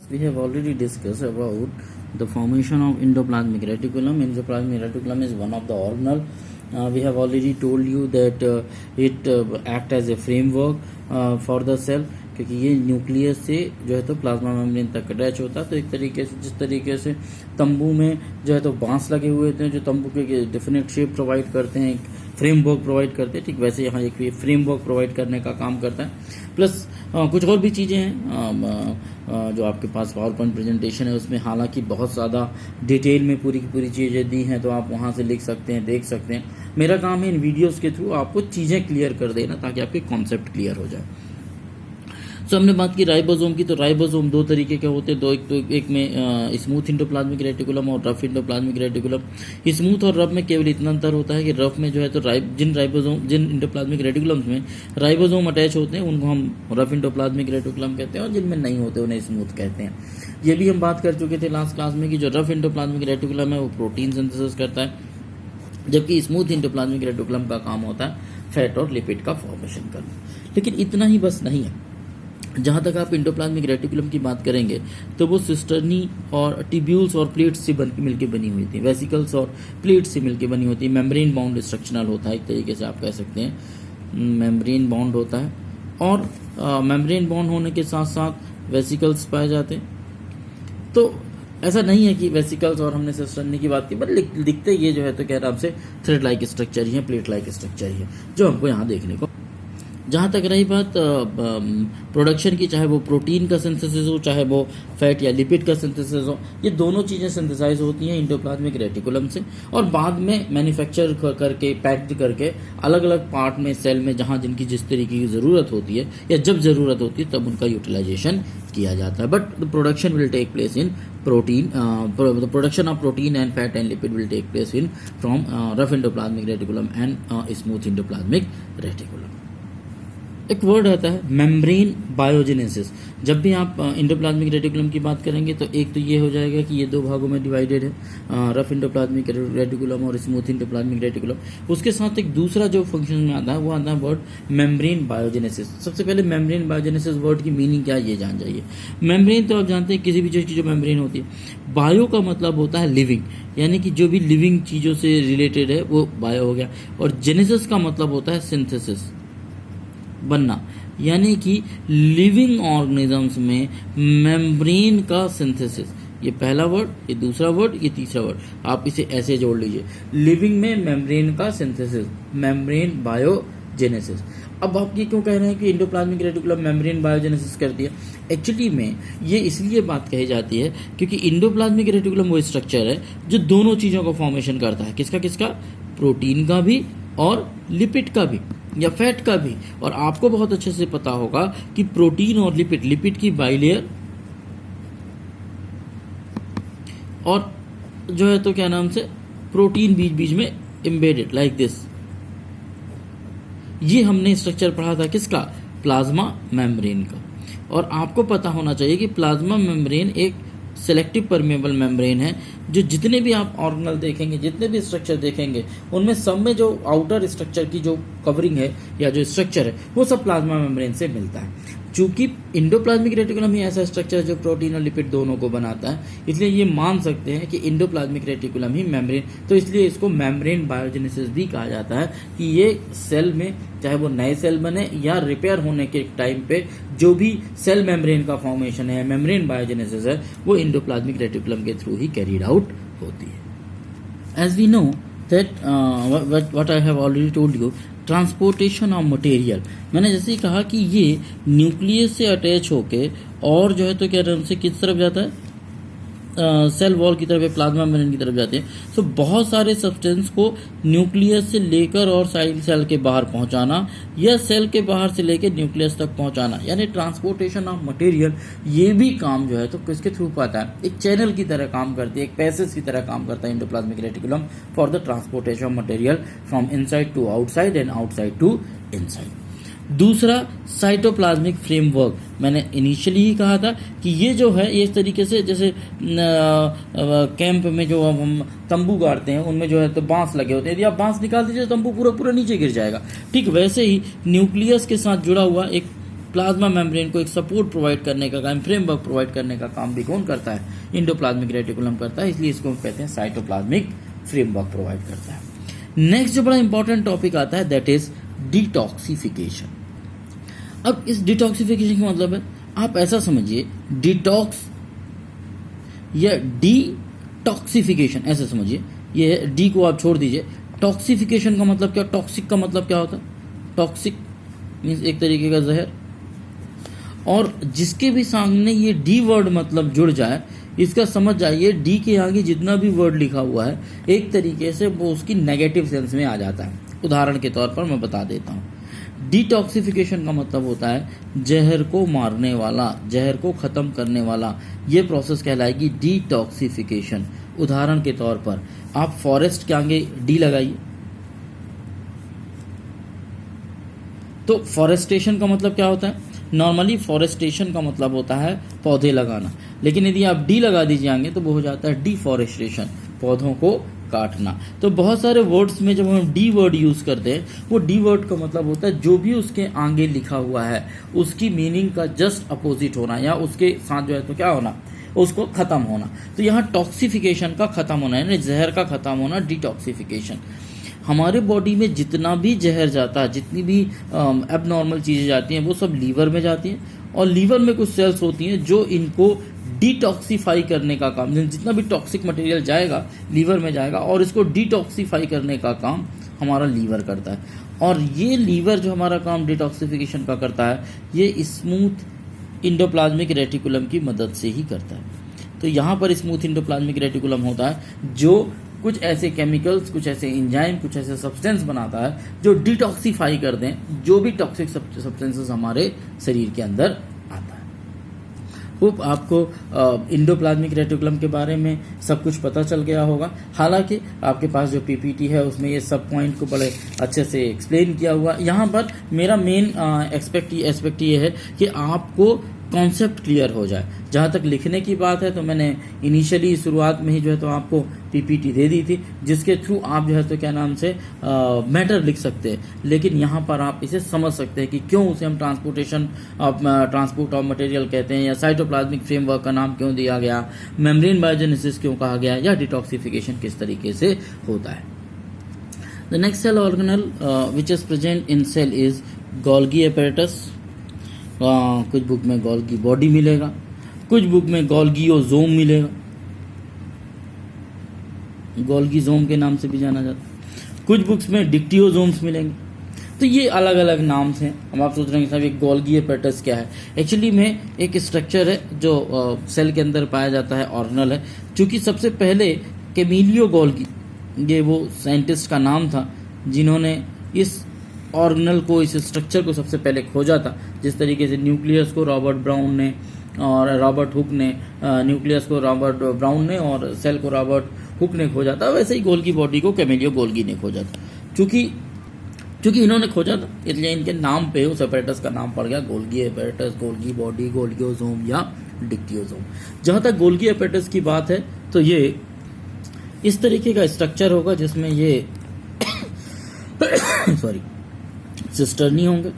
We have already discussed about the formation of endoplasmic reticulum. Endoplasmic reticulum is one of the organelle. We have already told you that it act as a framework for the cell, क्योंकि ये nucleus से जो है तो plasma membrane तक attach होता है। तो एक तरीके से जिस तरीके से तंबू में जो है तो बांस लगे हुए थे जो तंबू के डेफिनेट शेप प्रोवाइड करते हैं, फ्रेमवर्क प्रोवाइड करते हैं, ठीक वैसे यहाँ एक फ्रेमवर्क प्रोवाइड करने का काम करता है। प्लस कुछ और भी चीज़ें हैं जो आपके पास पावर पॉइंट प्रेजेंटेशन है उसमें हालांकि बहुत ज़्यादा डिटेल में पूरी की पूरी चीज़ें दी हैं, तो आप वहाँ से लिख सकते हैं, देख सकते हैं। मेरा काम है इन वीडियोस के थ्रू आपको चीज़ें क्लियर कर देना ताकि आपके कॉन्सेप्ट क्लियर हो जाए। तो हमने बात की राइबोसोम की। तो राइबोसोम दो तरीके के होते हैं, एक में स्मूथ इंडोप्लाज्मिक रेटिकुलम और रफ इंडोप्लाज्मिक रेटिकुलम। स्मूथ और रफ में केवल इतना अंतर होता है कि रफ में जो है तो जिन इंडोप्लाज्मिक रेटिकुलम्स में राइबोसोम अटैच होते हैं उनको हम रफ इंडोप्लाज्मिक रेटिकुलम कहते हैं, और जिनमें नहीं होते उन्हें स्मूथ कहते हैं। ये भी हम बात कर चुके थे लास्ट क्लास में कि जो रफ इंडोप्लाज्मिक रेटिकुलम है वो प्रोटीन सिंथेसिस करता है, जबकि स्मूथ इंडोप्लाज्मिक रेटिकुलम का काम होता है फैट और लिपिड का फॉर्मेशन करना। लेकिन इतना ही बस नहीं है। जहाँ तक आप इंडोप्लाज्मिक रेटिकुलम की बात करेंगे तो वो सिस्टर्नी और ट्यूब्यूल्स और प्लेट्स से मिलकर बनी हुई थी, वेसिकल्स और प्लेट्स से मिलकर बनी होती है। मेम्ब्रेन बाउंड स्ट्रक्चरल होता है, एक तरीके से आप कह सकते हैं मेम्ब्रेन बाउंड होता है, और मेम्ब्रेन बाउंड होने के साथ साथ वेसिकल्स पाए जाते हैं। तो ऐसा नहीं है कि वेसिकल्स और हमने सिस्टर्नी की बात की, बट दिखते ये जो है तो कह रहा आपसे थ्रेड लाइक स्ट्रक्चर ही है, प्लेट लाइक स्ट्रक्चर ही है जो हमको यहाँ देखने को। जहाँ तक रही बात प्रोडक्शन की, चाहे वो प्रोटीन का सिंथेसिस हो चाहे वो फैट या लिपिड का सिंथेसिस हो, ये दोनों चीज़ें सिंथेसाइज होती हैं इंडोप्लाज्मिक रेटिकुलम से, और बाद में मैन्युफैक्चर करके पैक्ड करके अलग अलग पार्ट में सेल में जहाँ जिनकी जिस तरीके की ज़रूरत होती है या जब ज़रूरत होती है तब उनका यूटिलाइजेशन किया जाता है। But the production will take place in protein, the production of protein and fat and lipid will take place in from rough endoplasmic reticulum and smooth endoplasmic reticulum। एक वर्ड आता है मेम्ब्रेन बायोजेनेसिस। जब भी आप endoplasmic reticulum की बात करेंगे तो एक तो ये हो जाएगा कि ये दो भागों में डिवाइडेड है, रफ इंडोप्लाज्मिक रेटिकुलम और स्मूथ इंडोप्लाज्मिक रेटिकुलम। उसके साथ एक दूसरा जो फंक्शन में आता है वो आता है वर्ड मेम्ब्रेन बायोजेनेसिस। सबसे पहले मेम्ब्रेन बायोजेनेसिस वर्ड की मीनिंग क्या है ये जान जाइए। मेम्ब्रेन तो आप जानते हैं किसी भी चीज़ की जो मेम्ब्रेन होती है। बायो का मतलब होता है लिविंग, यानी कि जो भी लिविंग चीज़ों से रिलेटेड है वो बायो हो गया, और जेनेसिस का मतलब होता है सिंथेसिस, बनना, यानी कि लिविंग ऑर्गेनिजम्स में मेम्ब्रेन का सिंथेसिस। ये पहला वर्ड, ये दूसरा वर्ड, ये तीसरा वर्ड, आप इसे ऐसे जोड़ लीजिए। लिविंग में मेम्ब्रेन का सिंथेसिस, मेम्ब्रेन बायोजेनेसिस। अब आप ये क्यों कह रहे हैं कि इंडोप्लाज्मिक रेटिकुलम मेम्ब्रेन बायोजेनेसिस करती है? एक्चुअली में ये इसलिए बात कही जाती है क्योंकि इंडोप्लाज्मिक रेटिकुलम वो स्ट्रक्चर है जो दोनों चीज़ों का फॉर्मेशन करता है। किसका किसका? प्रोटीन का भी और लिपिड का भी या फैट का भी। और आपको बहुत अच्छे से पता होगा कि प्रोटीन और लिपिड की बाइलेयर और जो है तो क्या नाम से प्रोटीन बीच बीच में एम्बेडेड लाइक दिस। ये हमने स्ट्रक्चर पढ़ा था किसका? प्लाज्मा मेम्ब्रेन का। और आपको पता होना चाहिए कि प्लाज्मा मेम्ब्रेन एक सेलेक्टिव परमेबल मेम्ब्रेन है, जो जितने भी आप ऑर्गेनल देखेंगे, जितने भी स्ट्रक्चर देखेंगे, उनमें सब में जो आउटर स्ट्रक्चर की जो कवरिंग है या जो स्ट्रक्चर है वो सब प्लाज्मा मेम्ब्रेन से मिलता है। चूंकि इंडोप्लाज्मिक रेटिकुलम ही ऐसा स्ट्रक्चर है जो प्रोटीन और लिपिड दोनों को बनाता है, इसलिए ये मान सकते हैं कि इंडोप्लाज्मिक रेटिकुलम ही मेम्ब्रेन, तो इसलिए इसको मेम्ब्रेन बायोजेनेसिस भी कहा जाता है कि ये सेल में चाहे वो नए सेल बने या रिपेयर होने के टाइम पे जो भी सेल मेम्ब्रेन का फॉर्मेशन है, मेम्ब्रेन बायोजेनेसिस है, वो इंडोप्लाज्मिक रेटिकुलम के थ्रू ही कैरीड आउट होती है। As we know that what I have already told you, transportation of material, मैंने जैसे ही कहा कि ये न्यूक्लियस से अटैच होके और जो है तो क्या नाम से किस तरफ जाता है? सेल वॉल की तरफ, प्लाज्मा मेम्ब्रेन की तरफ जाते हैं। सो बहुत सारे सब्सटेंस को न्यूक्लियस से लेकर और साइड सेल के बाहर पहुंचाना या सेल के बाहर से लेकर न्यूक्लियस तक पहुंचाना, यानी ट्रांसपोर्टेशन ऑफ मटेरियल, ये भी काम जो है तो किसके थ्रू पाता है? एक चैनल की तरह काम करती है, एक पैसेज की तरह काम करता है endoplasmic reticulum for the transportation of material from inside to outside and outside to inside. दूसरा साइटोप्लाज्मिक फ्रेमवर्क, मैंने इनिशियली ही कहा था कि ये जो है ये इस तरीके से जैसे कैंप में जो हम तंबू गाड़ते हैं उनमें जो है तो बांस लगे होते हैं, यदि आप बांस निकाल दीजिए तो तंबू पूरा पूरा नीचे गिर जाएगा। ठीक वैसे ही न्यूक्लियस के साथ जुड़ा हुआ एक प्लाज्मा मेम्ब्रेन को एक सपोर्ट प्रोवाइड करने का काम, फ्रेमवर्क प्रोवाइड करने का काम भी कौन करता है? इंडोप्लाज्मिक रेटिकुलम करता है, इसलिए इसको हम कहते हैं साइटोप्लाज्मिक फ्रेमवर्क प्रोवाइड करता है। नेक्स्ट जो बड़ा इंपॉर्टेंट टॉपिक आता है दैट इज डिटॉक्सिफिकेशन। अब इस डिटॉक्सिफिकेशन का मतलब है, आप ऐसा समझिए, डिटॉक्स या डिटॉक्सिफिकेशन ऐसे समझिए, ये डी को आप छोड़ दीजिए। टॉक्सिफिकेशन का मतलब क्या? टॉक्सिक का मतलब क्या होता है? टॉक्सिक मीन्स एक तरीके का जहर। और जिसके भी सामने ये डी वर्ड मतलब जुड़ जाए, इसका समझ जाइए डी के आगे जितना भी वर्ड लिखा हुआ है एक तरीके से वो उसकी नेगेटिव सेंस में आ जाता है। उदाहरण के तौर पर मैं बता देता हूँ, डिटॉक्सिफिकेशन का मतलब होता है जहर को मारने वाला, जहर को खत्म करने वाला, ये प्रोसेस कहलाएगी डिटॉक्सिफिकेशन। उदाहरण के तौर पर आप फॉरेस्ट के आगे डी लगाइए, तो फॉरेस्टेशन का मतलब क्या होता है? नॉर्मली फॉरेस्टेशन का मतलब होता है पौधे लगाना, लेकिन यदि आप डी लगा दीजिए आगे तो वो हो जाता है डिफॉरेस्टेशन, पौधों को काटना। तो बहुत सारे वर्ड्स में जब हम डी वर्ड यूज करते हैं, वो डी वर्ड का मतलब होता है जो भी उसके आगे लिखा हुआ है उसकी मीनिंग का जस्ट अपोजिट होना, या उसके साथ जो है तो क्या होना, उसको खत्म होना। तो यहाँ टॉक्सिफिकेशन का खत्म होना यानी जहर का खत्म होना, डिटॉक्सिफिकेशन। हमारे बॉडी में जितना भी जहर जाता है, जितनी भी एबनॉर्मल चीज़ें जाती हैं, वो सब लीवर में जाती हैं, और लीवर में कुछ सेल्स होती हैं जो इनको डिटॉक्सिफाई करने का काम, जितना भी टॉक्सिक मटेरियल जाएगा लीवर में जाएगा और इसको डिटॉक्सिफाई करने का काम हमारा लीवर करता है। और ये लीवर जो हमारा काम डिटॉक्सिफिकेशन का करता है, ये स्मूथ इंडोप्लाज्मिक रेटिकुलम की मदद से ही करता है। तो यहाँ पर स्मूथ इंडोप्लाज्मिक रेटिकुलम होता है जो कुछ ऐसे केमिकल्स, कुछ ऐसे एंजाइम, कुछ ऐसे सब्सटेंस बनाता है जो डिटॉक्सिफाई कर दें जो भी टॉक्सिक सब्सटेंसेस हमारे शरीर के अंदर आता है। होप आपको इंडोप्लाज्मिक रेटिकुलम के बारे में सब कुछ पता चल गया होगा। हालांकि आपके पास जो पीपीटी है उसमें ये सब पॉइंट को बड़े अच्छे से एक्सप्लेन किया हुआ। यहाँ पर मेरा मेन एस्पेक्ट ये है कि आपको कॉन्सेप्ट क्लियर हो जाए। जहाँ तक लिखने की बात है तो मैंने इनिशियली शुरुआत में ही जो है तो आपको पीपीटी दे दी थी, जिसके थ्रू आप जो है तो क्या नाम से मैटर लिख सकते हैं, लेकिन यहाँ पर आप इसे समझ सकते हैं कि क्यों उसे हम ट्रांसपोर्ट ऑफ मटेरियल कहते हैं, या साइटोप्लाज्मिक फ्रेमवर्क का नाम क्यों दिया गया, मेम्ब्रेन बायोजेनेसिस क्यों कहा गया, या डिटॉक्सिफिकेशन किस तरीके से होता है। The next cell organelle which is present in cell is Golgi apparatus. कुछ बुक में गोल्गी बॉडी मिलेगा, कुछ बुक में गोल्गियोजोम मिलेगा, गोल्गिजोम के नाम से भी जाना जाता है। कुछ बुक्स में डिक्टियोजोम्स मिलेंगे। तो ये अलग अलग नाम हैं। अब आप सोच रहे हैं साहब ये गोल्गी एपेरेटस क्या है? एक्चुअली में एक स्ट्रक्चर है जो सेल के अंदर पाया जाता है, ऑर्गेनल है। चूँकि सबसे पहले कैमिलियो गोल्गी, ये वो साइंटिस्ट का नाम था जिन्होंने इस ऑर्गेनल को, इस स्ट्रक्चर को सबसे पहले खोजा था। जिस तरीके से न्यूक्लियस को रॉबर्ट ब्राउन ने और रॉबर्ट हुक ने, न्यूक्लियस को रॉबर्ट ब्राउन ने और सेल को रॉबर्ट हुक ने खोजा था, वैसे ही गोल्गी बॉडी को कैमिलियो गोल्गी ने खोजा था। चूंकि इन्होंने खोजा था इसलिए इनके नाम पे उस एपेरेटस का नाम पड़ गया गोल्गी एपेरेटस, गोल्गी बॉडी, गोल्गियोजोम या डिक्टियोजोम। जहाँ तक गोल्गी एपेरेटस की बात है तो ये इस तरीके का स्ट्रक्चर होगा जिसमें ये सॉरी सिस्टर्नी होंगे,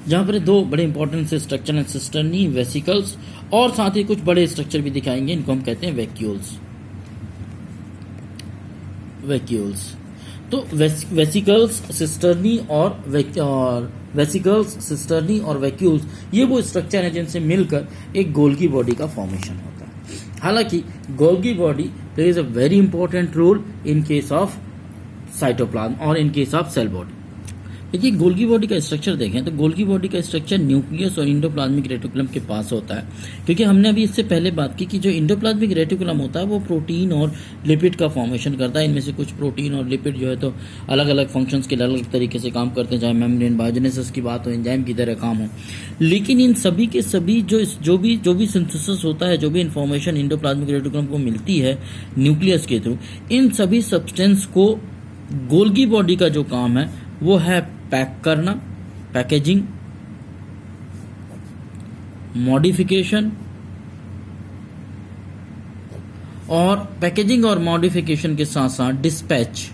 जहां पर दो बड़े इंपॉर्टेंट से स्ट्रक्चर हैं, सिस्टर्नी, वेसिकल्स, और साथ ही कुछ बड़े स्ट्रक्चर भी दिखाएंगे, इनको हम कहते हैं वैक्यूल्स। तो वेसिकल्स, सिस्टर्नी और वेसिकल्स, सिस्टर्नी और वैक्यूल्स, ये वो स्ट्रक्चर हैं जिनसे मिलकर एक गोल्गी बॉडी का फॉर्मेशन होता है। हालांकि Golgi body there is a very important role in case of cytoplasm और in case of cell body. देखिए गोल्गी बॉडी का स्ट्रक्चर देखें तो गोल्गी बॉडी का स्ट्रक्चर न्यूक्लियस और इंडोप्लाज्मिक रेटिकुलम के पास होता है, क्योंकि हमने अभी इससे पहले बात की कि जो इंडोप्लाज्मिक रेटिकुलम होता है वो प्रोटीन और लिपिड का फॉर्मेशन करता है। इनमें से कुछ प्रोटीन और लिपिड जो है तो अलग अलग फंक्शंस के अलग अलग तरीके से काम करते हैं, चाहे मेम्ब्रेन बायोजेनेसिस की बात हो, एंजाइम की तरह काम हो। लेकिन इन सभी के सभी जो भी सिंथेसिस होता है, जो भी इंफॉर्मेशन इंडोप्लाज्मिक रेटिकुलम को मिलती है न्यूक्लियस के थ्रू, इन सभी सब्सटेंस को गोल्गी बॉडी का जो काम है वो है पैक करना, पैकेजिंग, मॉडिफिकेशन, और पैकेजिंग और मॉडिफिकेशन के साथ साथ डिस्पैच,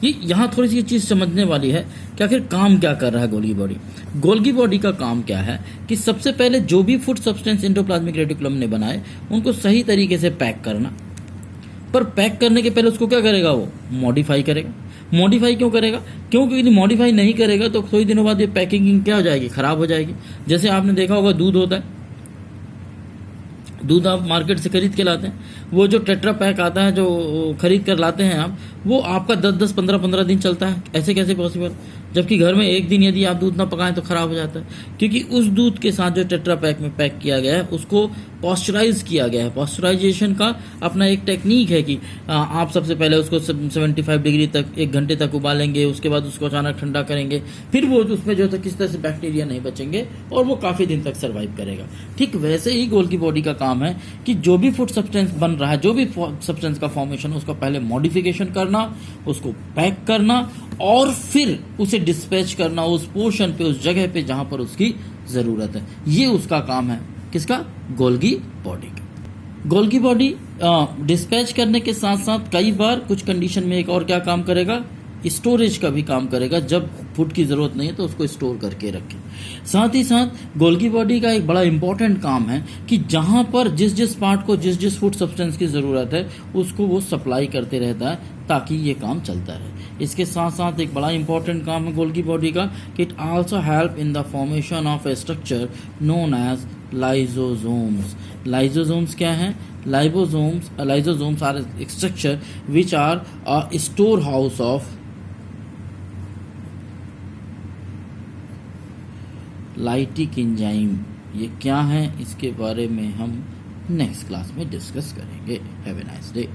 ये यहाँ थोड़ी सी चीज़ समझने वाली है कि आखिर काम क्या कर रहा है गोल्गी बॉडी। गोल्गी बॉडी का काम क्या है कि सबसे पहले जो भी फूड सब्सटेंस एंडोप्लाज्मिक रेटिकुलम ने बनाए उनको सही तरीके से पैक करना, पर पैक करने के पहले उसको क्या करेगा, वो मॉडिफाई करेगा। मॉडिफाई क्यों करेगा? क्योंकि यदि मॉडिफाई नहीं करेगा तो थोड़ी दिनों बाद ये पैकिंग क्या हो जाएगी, खराब हो जाएगी। जैसे आपने देखा होगा दूध होता है, दूध आप मार्केट से खरीद के लाते हैं, वो जो टेट्रा पैक आता है जो खरीद कर लाते हैं आप, वो आपका 10-10 15-15 दिन चलता है। ऐसे कैसे पॉसिबल? जबकि घर में एक दिन यदि आप दूध ना पकाएं तो खराब हो जाता है, क्योंकि उस दूध के साथ जो टेट्रा पैक में पैक किया गया है उसको पॉस्चराइज किया गया है। पॉस्चराइजेशन का अपना एक टेक्निक है कि आप सबसे पहले उसको 75 डिग्री तक 1 घंटे तक उबालेंगे, उसके बाद उसको अचानक ठंडा करेंगे, फिर वो उसमें जो है किस तरह से बैक्टीरिया नहीं बचेंगे और वो काफ़ी दिन तक सर्वाइव करेगा। ठीक वैसे ही गोल्गी बॉडी का काम है कि जो भी फूड सब्सटेंस बन रहा है, जो भी सब्सटेंस का फॉर्मेशन, उसका पहले मॉडिफिकेशन करना, उसको पैक करना और फिर उसे डिस्पैच करना उस पोर्शन पे, उस जगह पे जहां पर उसकी ज़रूरत है। ये उसका काम है, किसका? गोल्गी बॉडी का। गोल्गी बॉडी डिस्पैच करने के साथ साथ कई बार कुछ कंडीशन में एक और क्या काम करेगा, स्टोरेज का भी काम करेगा। जब फूड की ज़रूरत नहीं है तो उसको स्टोर करके रखें। साथ ही साथ गोल्गी बॉडी का एक बड़ा इंपॉर्टेंट काम है कि जहाँ पर जिस जिस पार्ट को जिस जिस फूड सब्सटेंस की ज़रूरत है उसको वो सप्लाई करते रहता है ताकि ये काम चलता रहे। इसके साथ साथ एक बड़ा इंपॉर्टेंट काम है गोल्गी बॉडी का कि it also help in the formation of a structure known as lysosomes. Lysosomes क्या हैं? Lysosomes are a structure which are a store house of lytic enzyme. ये क्या है, इसके बारे में हम नेक्स्ट क्लास में डिस्कस करेंगे। Have a nice day.